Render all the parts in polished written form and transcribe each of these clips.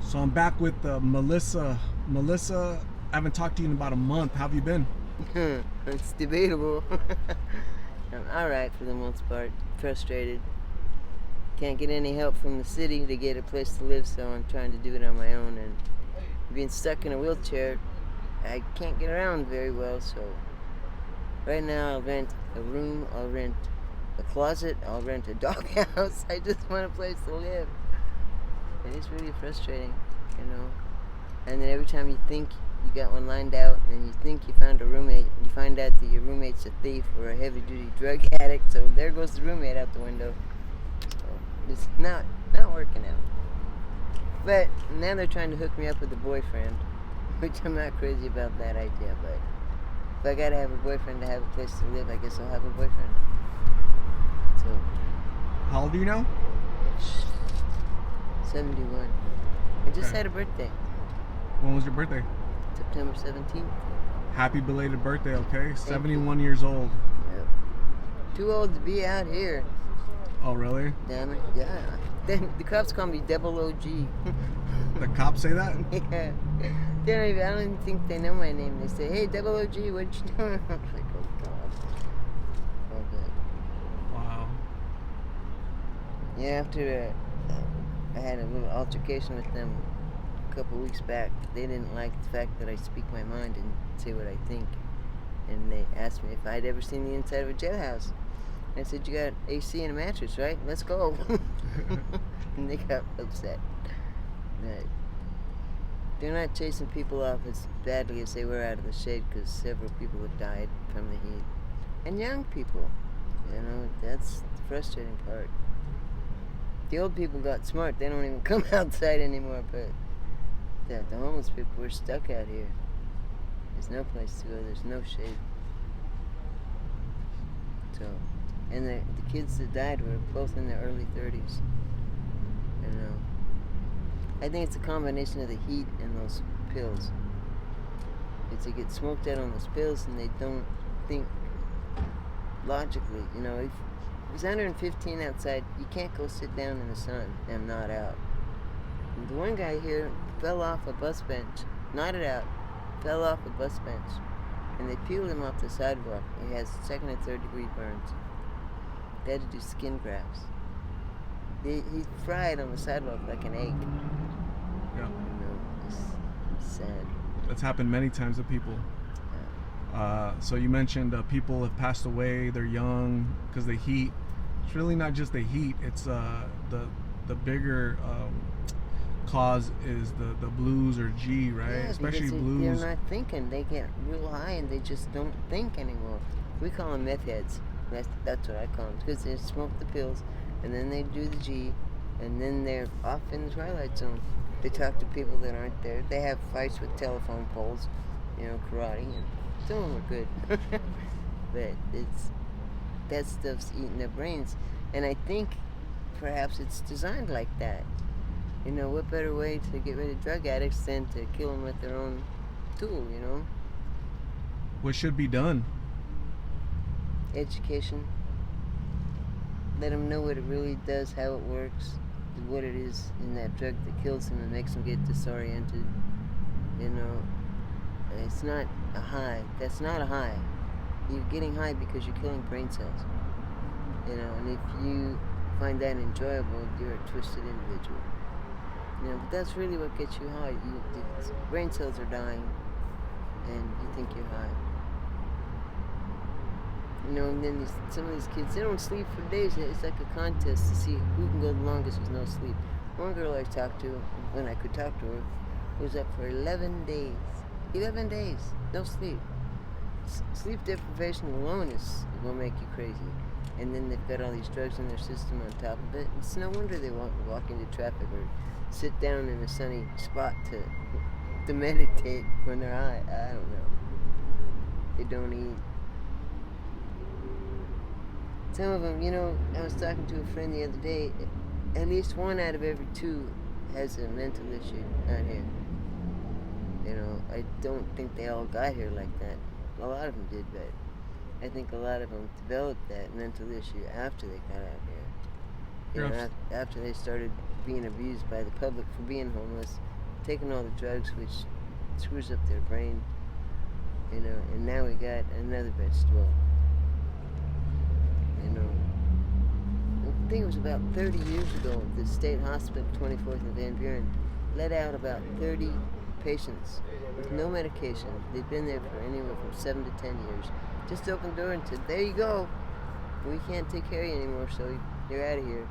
So I'm back with Melissa. Melissa, I haven't talked to you in about a month. How have you been? It's debatable. I'm alright for the most part. Frustrated. Can't get any help from the city to get a place to live, so I'm trying to do it on my own. And being stuck in a wheelchair, I can't get around very well, so right now I'll rent a room, I'll rent a closet, I'll rent a doghouse. I just want a place to live. And it's really frustrating, you know. And then every time you think you got one lined out and you think you found a roommate, you find out that your roommate's a thief or a heavy-duty drug addict, so there goes the roommate out the window. So it's not working out. But now they're trying to hook me up with a boyfriend, which I'm not crazy about that idea, but if I gotta have a boyfriend to have a place to live, I guess I'll have a boyfriend. So, How old are you now? 71. I just Okay. had a birthday, When was your birthday? September 17th. Happy belated birthday, okay? 71 years old. Yep. Too old to be out here. Oh, really? Damn it, yeah. Then the cops call me Double OG. The cops say that? Yeah. I don't even think they know my name. They say, "Hey, Double OG, what you doing?" I'm like, oh god. Oh god. Wow. Yeah, after I had a little altercation with them a couple weeks back, they didn't like the fact that I speak my mind and say what I think. And they asked me if I'd ever seen the inside of a jailhouse. I said, "You got AC and a mattress, right? Let's go." And they got upset. But they're not chasing people off as badly as they were out of the shade, because several people have died from the heat. And young people. You know, that's the frustrating part. The old people got smart. They don't even come outside anymore, but the homeless people, we're stuck out here. There's no place to go. There's no shade. So, and the kids that died were both in their early 30s. You know, I think it's a combination of the heat and those pills. It's they get smoked out on those pills and they don't think logically. You know, if it's 115 outside, you can't go sit down in the sun and nod out. And the one guy here fell off a bus bench, nodded out, fell off a bus bench, and they peeled him off the sidewalk. He has second and third degree burns. They had to do skin grafts. He fried on the sidewalk like an egg. Yeah. You know, it's sad. That's happened many times to people. So you mentioned people have passed away, they're young, because the heat. It's really not just the heat, it's the bigger cause is the blues or G, right? Yeah, especially because blues. they're not thinking. They get real high and they just don't think anymore. We call them meth heads. That's what I call them, because they smoke the pills and then they do the G and then they're off in the twilight zone. They talk to people that aren't there. They have fights with telephone poles, you know, karate, and some of them are good. But that stuff's eating their brains. And I think perhaps it's designed like that. You know, what better way to get rid of drug addicts than to kill them with their own tool, you know? What should be done? Education. Let them know what it really does, how it works, what it is in that drug that kills them and makes them get disoriented. You know, it's not a high. That's not a high. You're getting high because you're killing brain cells. You know, and if you find that enjoyable, you're a twisted individual. You know, but that's really what gets you high. Brain cells are dying, and you think you're high. You know, and then some of these kids, they don't sleep for days. It's like a contest to see who can go the longest with no sleep. One girl I talked to, when I could talk to her, was up for 11 days. 11 days, no sleep. Sleep deprivation alone will make you crazy. And then they've got all these drugs in their system on top of it. It's no wonder they won't walk into traffic or sit down in a sunny spot to meditate when they're high. I don't know. They don't eat. Some of them, you know, I was talking to a friend the other day, at least one out of every two has a mental issue out here. You know, I don't think they all got here like that. A lot of them did, but I think a lot of them developed that mental issue after they got out here. You know, after they started being abused by the public for being homeless, taking all the drugs, which screws up their brain. And now we got another vegetable. I think it was about 30 years ago, the state hospital, 24th and Van Buren, let out about 30 patients with no medication. They'd been there for anywhere from 7 to 10 years. Just opened the door and said, there you go. We can't take care of you anymore, so you're out of here.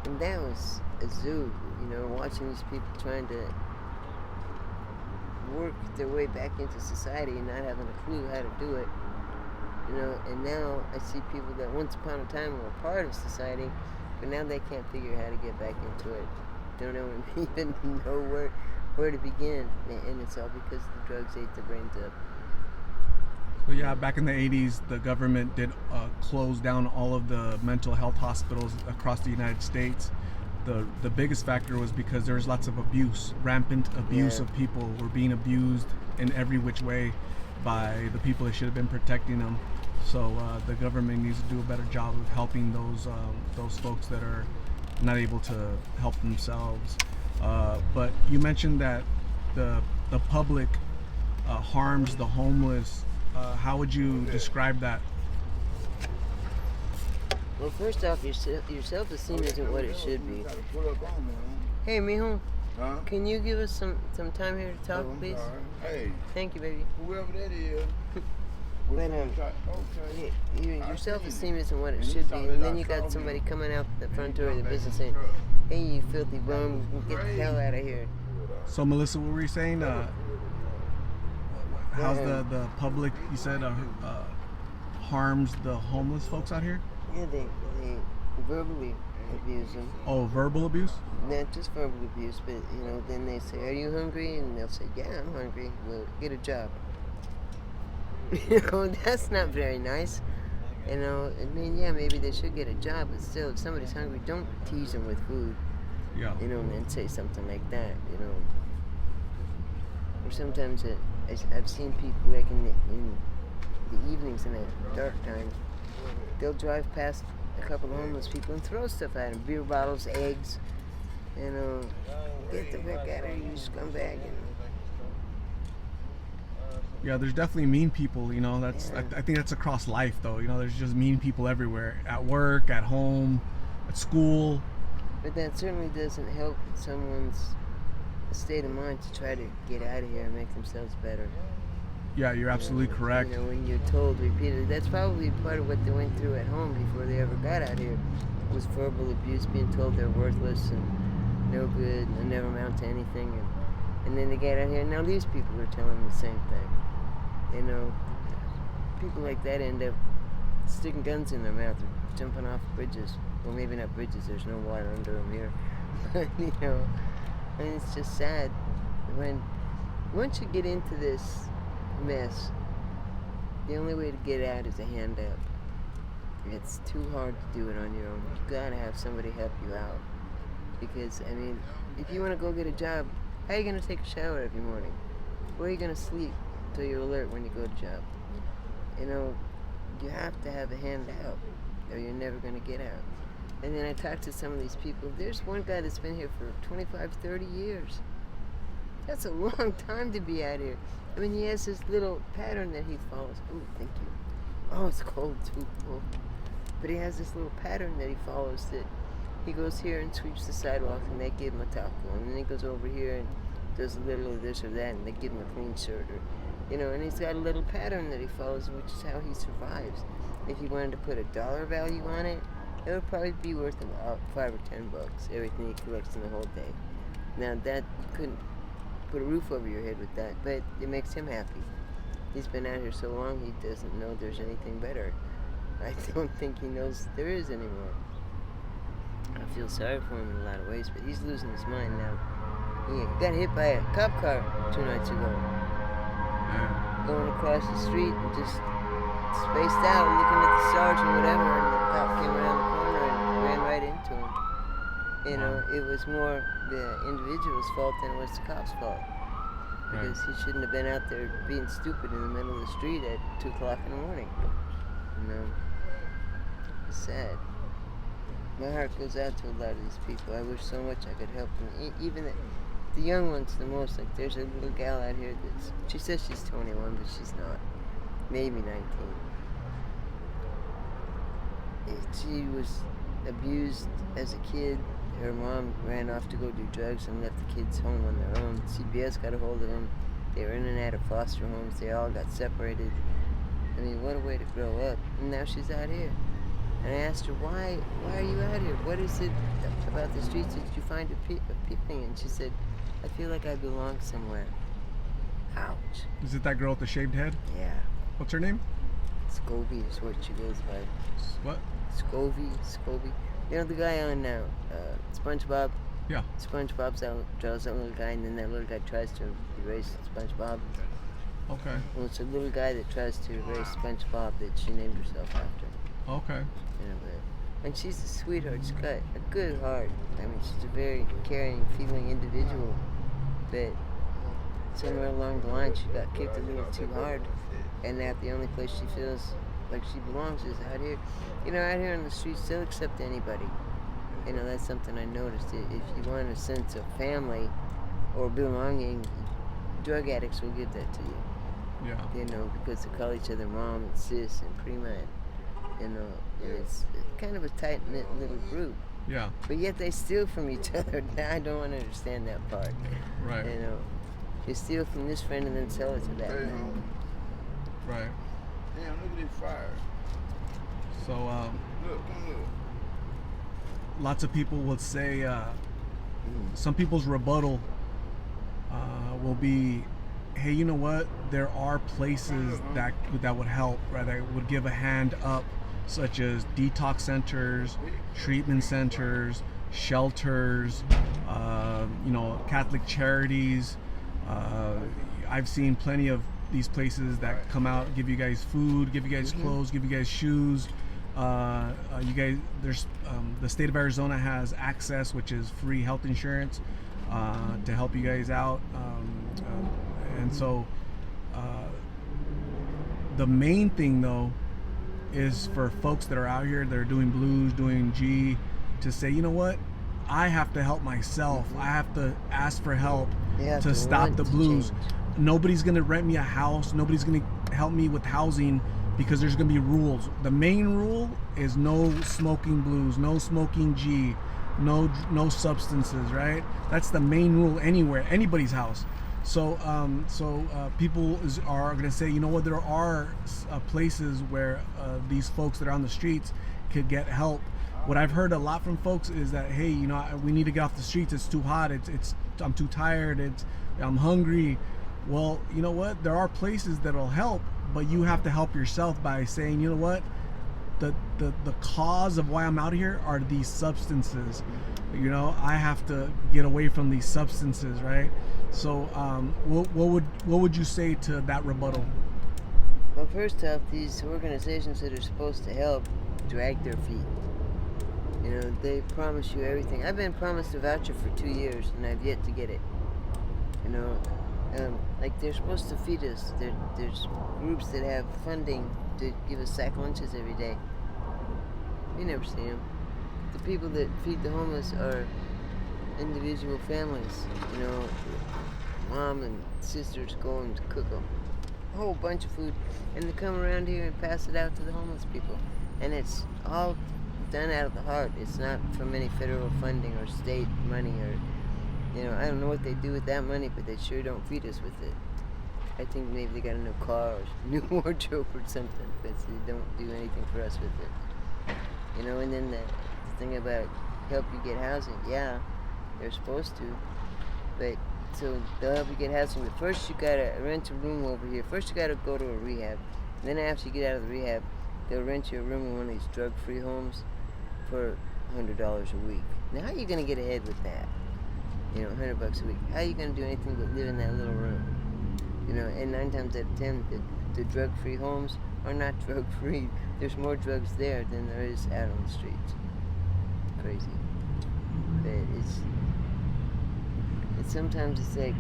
And that was a zoo, watching these people trying to work their way back into society and not having a clue how to do it. And now I see people that once upon a time were a part of society, but now they can't figure how to get back into it. Don't even know where to begin, and it's all because the drugs ate their brains up. So yeah, back in the 80s, the government did close down all of the mental health hospitals across the United States. The biggest factor was because there was lots of abuse, rampant abuse of people were being abused in every which way by the people that should have been protecting them. So the government needs to do a better job of helping those folks that are not able to help themselves. But you mentioned that the public harms the homeless. How would you describe that? Well, first off, your self-esteem isn't what it should be. Hey, mijo, can you give us some time here to talk, please? Hey, Thank you, baby. whoever that is. But your self-esteem isn't what it should be, and then you got somebody coming out the front door of the business saying, "Hey, you filthy bum, get the hell out of here." So Melissa, what were you saying? How's the public, you said, harms the homeless folks out here? Yeah, they verbally abuse them. Oh, verbal abuse? Not just verbal abuse, but then they say, "Are you hungry?" And they'll say, "Yeah, I'm hungry." Well, get a job. That's not very nice. I mean, yeah, maybe they should get a job, but still, if somebody's hungry, don't tease them with food. Yeah. And say something like that. Or sometimes I've seen people like in the evenings in that dark time, they'll drive past a couple of homeless people and throw stuff at them, beer bottles, eggs, get the heck out of here, you scumbag. Yeah, there's definitely mean people, that's, I think that's across life though, there's just mean people everywhere, at work, at home, at school. But that certainly doesn't help someone's state of mind to try to get out of here and make themselves better. Yeah, you're absolutely correct. When you're told repeatedly, that's probably part of what they went through at home before they ever got out here, was verbal abuse, being told they're worthless and no good and never amount to anything. And then they get out here, and now these people are telling them the same thing. People like that end up sticking guns in their mouth or jumping off bridges. Well, maybe not bridges, there's no water under them here. But, and it's just sad. Once you get into this mess, the only way to get out is a hand up. It's too hard to do it on your own. You gotta have somebody help you out. Because, if you want to go get a job, how are you gonna take a shower every morning? Where are you gonna sleep until you're alert when you go to job? You have to have a hand out, or you're never gonna get out. And then I talked to some of these people. There's one guy that's been here for 25, 30 years. That's a long time to be out here. He has this little pattern that he follows. Ooh, thank you. Oh, it's cold too. Oh. But he has this little pattern that he follows, that he goes here and sweeps the sidewalk and they give him a taco. And then he goes over here and does a little of this or that and they give him a clean shirt. And he's got a little pattern that he follows, which is how he survives. If you wanted to put a dollar value on it, it would probably be worth about $5 or $10, everything he collects in the whole day. Now that, you couldn't put a roof over your head with that, but it makes him happy. He's been out here so long, he doesn't know there's anything better. I don't think he knows there is anymore. I feel sorry for him in a lot of ways, but he's losing his mind now. He got hit by a cop car 2 nights ago. Going across the street and just spaced out, looking at the stars or whatever, and the cop came around the corner and ran right into him. It was more the individual's fault than it was the cop's fault. Because he shouldn't have been out there being stupid in the middle of the street at 2 o'clock in the morning. It's sad. My heart goes out to a lot of these people. I wish so much I could help them. Even the young ones the most. Like there's a little gal out here she says she's 21, but she's not. Maybe 19. She was abused as a kid. Her mom ran off to go do drugs and left the kids home on their own. CBS got a hold of them. They were in and out of foster homes. They all got separated. I mean, what a way to grow up. And now she's out here. And I asked her, why are you out here? What is it about the streets that you find appealing? And she said, I feel like I belong somewhere. Ouch. Is it that girl with the shaved head? Yeah. What's her name? Scobie is what she goes by. What? Scobie. You know the guy on SpongeBob? Yeah. SpongeBob draws that little guy, and then that little guy tries to erase SpongeBob. Okay. Well, it's a little guy that tries to erase SpongeBob that she named herself after. Okay. You know, and she's a sweetheart. She's got a good heart. I mean, she's a very caring, feeling individual. But somewhere along the line, she got kicked a little too hard. And now the only place she feels like she belongs is out here. You know, out here on the streets, they'll accept anybody. You know, that's something I noticed. If you want a sense of family or belonging, drug addicts will give that to you. Yeah. You know, because they call each other mom and sis and prima. You know, and it's kind of a tight-knit little group. Yeah. But yet they steal from each other. I don't want to understand that part. Right. You know, they steal from this friend and then sell it to that Hey, friend. Right. Damn, look at this fire. So, Look, come look. lots of people would say, some people's rebuttal will be, hey, you know what? There are places that would help, right? That would give a hand up, such as detox centers, treatment centers, shelters, Catholic charities. I've seen plenty of these places that come out, give you guys food, give you guys clothes, give you guys shoes. There's the state of Arizona has Access, which is free health insurance to help you guys out. And so the main thing though is for folks that are out here that are doing blues, doing G, to say, you know what, I have to help myself. I have to ask for help to stop the blues. Nobody's gonna rent me a house. Nobody's gonna help me with housing because there's gonna be rules. The main rule is no smoking blues, no smoking G, no substances, right? That's the main rule anywhere, anybody's house. So people are gonna say, you know what, there are places where these folks that are on the streets could get help. What I've heard a lot from folks is that, hey, you know, we need to get off the streets. It's too hot. I'm too tired. I'm hungry. Well, you know what? There are places that'll help, but you have to help yourself by saying, you know what? The cause of why I'm out here are these substances. You know, I have to get away from these substances, right? So, what would you say to that rebuttal? Well, first off, these organizations that are supposed to help drag their feet. You know, they promise you everything. I've been promised a voucher for 2 years, and I've yet to get it. You know, like they're supposed to feed us. There's groups that have funding to give us sack lunches every day. You never see them. The people that feed the homeless are individual families. You know, mom and sisters go and cook a whole bunch of food, and they come around here and pass it out to the homeless people. And it's all done out of the heart. It's not from any federal funding or state money or, you know, I don't know what they do with that money, but they sure don't feed us with it. I think maybe they got a new car or new wardrobe or something, but they don't do anything for us with it. You know, and then the thing about help you get housing, yeah, they're supposed to, but so they'll help you get housing, but first you gotta rent a room over here. First you gotta go to a rehab. And then after you get out of the rehab, they'll rent you a room in one of these drug-free homes for $100 a week. Now, how are you gonna get ahead with that? You know, $100 a week. How are you gonna do anything but live in that little room? You know, and 9 times out of 10, the drug-free homes are not drug-free. There's more drugs there than there is out on the streets. Crazy. But sometimes it's like,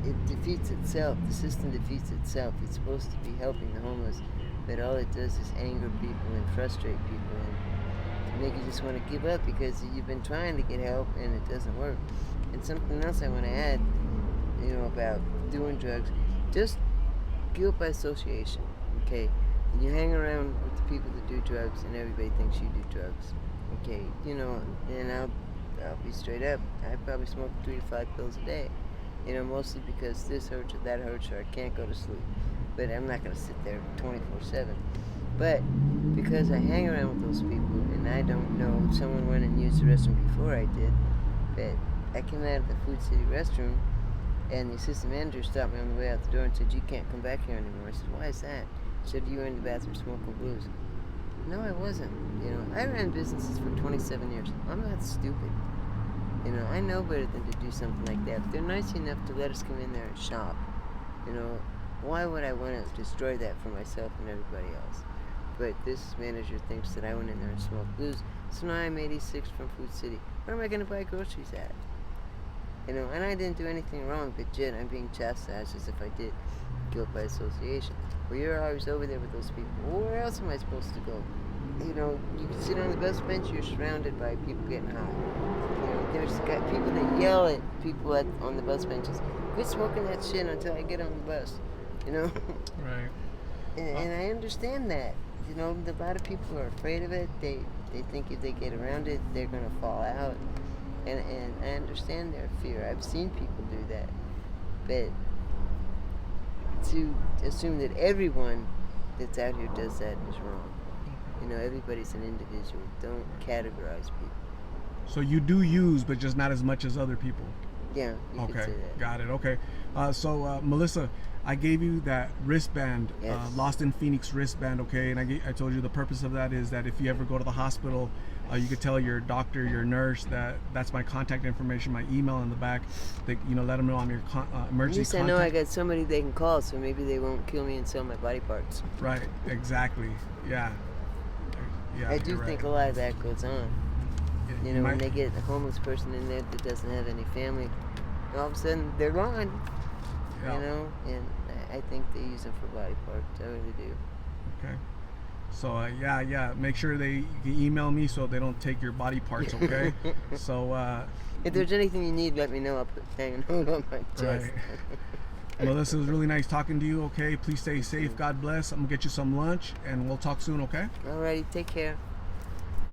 it defeats itself. The system defeats itself. It's supposed to be helping the homeless, but all it does is anger people and frustrate people and make you just want to give up because you've been trying to get help and it doesn't work. And something else I want to add, about doing drugs, just guilt by association, okay? You hang around with the people that do drugs and everybody thinks you do drugs, okay? And I'll be straight up, I probably smoke 3 to 5 pills a day, mostly because this hurts or that hurts or I can't go to sleep. But I'm not going to sit there 24/7. But because I hang around with those people and I don't know if someone went and used the restroom before I did, but I came out of the Food City restroom and the assistant manager stopped me on the way out the door and said, "You can't come back here anymore." I said, "Why is that?" She said, "You were in the bathroom smoking blues." No, I wasn't. I ran businesses for 27 years. I'm not stupid. I know better than to do something like that. If they're nice enough to let us come in there and shop, why would I want to destroy that for myself and everybody else? But this manager thinks that I went in there and smoked blues. So now I'm 86 from Food City. Where am I going to buy groceries at? And I didn't do anything wrong, but yet I'm being chastised as if I did. Guilt by association. Well, you're always over there with those people. Well, where else am I supposed to go? You can sit on the bus bench, you're surrounded by people getting high. There's got people that yell at people on the bus benches, "Quit smoking that shit until I get on the bus." Right. And I understand that. A lot of people are afraid of it. They think if they get around it, they're going to fall out. And I understand their fear. I've seen people do that. But to assume that everyone that's out here does that is wrong. Everybody's an individual. Don't categorize people. So you do use, but just not as much as other people. Yeah, you could Okay, say that. got it. Okay. So Melissa, I gave you that wristband, Yes. LostInPhoenix wristband, okay? And I told you the purpose of that is that if you ever go to the hospital, you could tell your doctor, your nurse that's my contact information, my email in the back. They, let them know I'm your At emergency least I contact. know I got somebody they can call, so maybe they won't kill me and sell my body parts. Right, exactly. Yeah. Yeah. I do you're think right. a lot of that goes on. You When might- they get a homeless person in there that doesn't have any family, all of a sudden they're gone. Yeah. And I think they use them for body parts. I really do. Okay. So yeah. Make sure you can email me so they don't take your body parts. Okay. So. If there's anything you need, let me know. I'll hang a note on my chest. Right. Well, this was really nice talking to you. Okay. Please stay safe. God bless. I'm gonna get you some lunch, and we'll talk soon. Okay. Alrighty, take care.